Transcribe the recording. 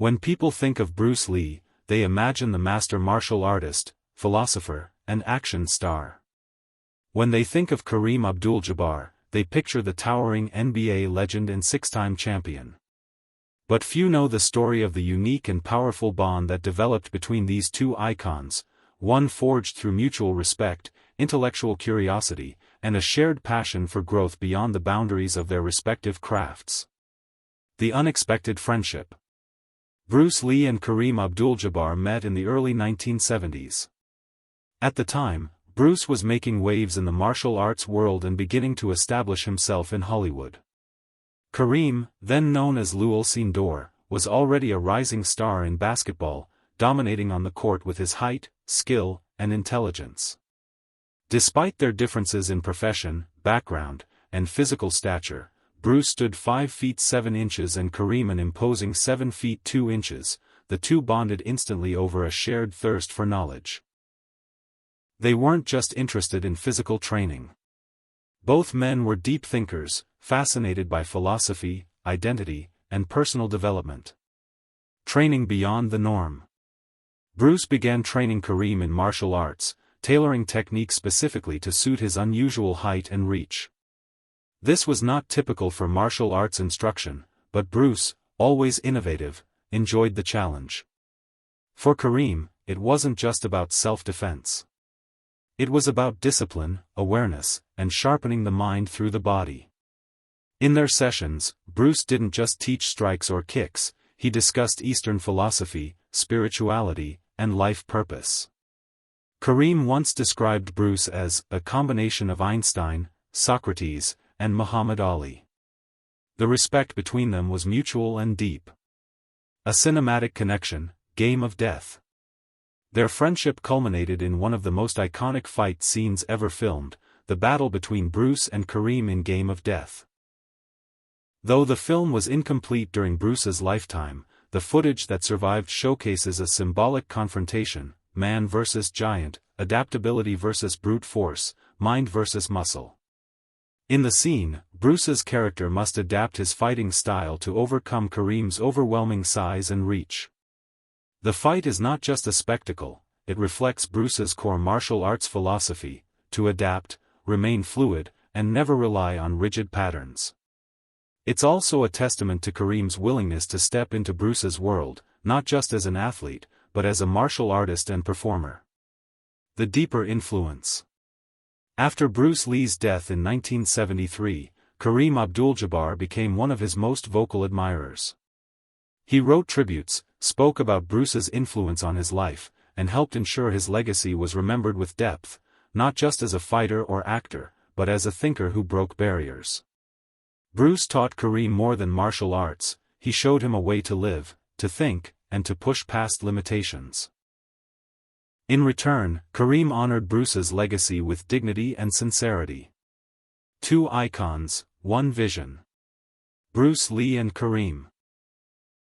When people think of Bruce Lee, they imagine the master martial artist, philosopher, and action star. When they think of Kareem Abdul Jabbar, they picture the towering NBA legend and six-time champion. But few know the story of the unique and powerful bond that developed between these two icons, one forged through mutual respect, intellectual curiosity, and a shared passion for growth beyond the boundaries of their respective crafts. The unexpected friendship. Bruce Lee and Kareem Abdul Jabbar met in the early 1970s. At the time, Bruce was making waves in the martial arts world and beginning to establish himself in Hollywood. Kareem, then known as Lul Sindor, was already a rising star in basketball, dominating on the court with his height, skill, and intelligence. Despite their differences in profession, background, and physical stature, Bruce stood 5 feet 7 inches and Kareem an imposing 7 feet 2 inches, the two bonded instantly over a shared thirst for knowledge. They weren't just interested in physical training. Both men were deep thinkers, fascinated by philosophy, identity, and personal development. Training beyond the norm. Bruce began training Kareem in martial arts, tailoring techniques specifically to suit his unusual height and reach. This was not typical for martial arts instruction, but Bruce, always innovative, enjoyed the challenge. For Kareem, it wasn't just about self-defense. It was about discipline, awareness, and sharpening the mind through the body. In their sessions, Bruce didn't just teach strikes or kicks, he discussed Eastern philosophy, spirituality, and life purpose. Kareem once described Bruce as a combination of Einstein, Socrates, and Muhammad Ali. The respect between them was mutual and deep. A cinematic connection, game of death. Their friendship culminated in one of the most iconic fight scenes ever filmed, the battle between Bruce and Kareem in Game of Death. Though the film was incomplete during Bruce's lifetime, the footage that survived showcases a symbolic confrontation, man versus giant, adaptability versus brute force, mind versus muscle. In the scene, Bruce's character must adapt his fighting style to overcome Kareem's overwhelming size and reach. The fight is not just a spectacle, it reflects Bruce's core martial arts philosophy, to adapt, remain fluid, and never rely on rigid patterns. It's also a testament to Kareem's willingness to step into Bruce's world, not just as an athlete, but as a martial artist and performer. The deeper influence. After Bruce Lee's death in 1973, Kareem Abdul Jabbar became one of his most vocal admirers. He wrote tributes, spoke about Bruce's influence on his life, and helped ensure his legacy was remembered with depth, not just as a fighter or actor, but as a thinker who broke barriers. Bruce taught Kareem more than martial arts, he showed him a way to live, to think, and to push past limitations. In return, Kareem honored Bruce's legacy with dignity and sincerity. Two icons, one vision. Bruce Lee and Kareem.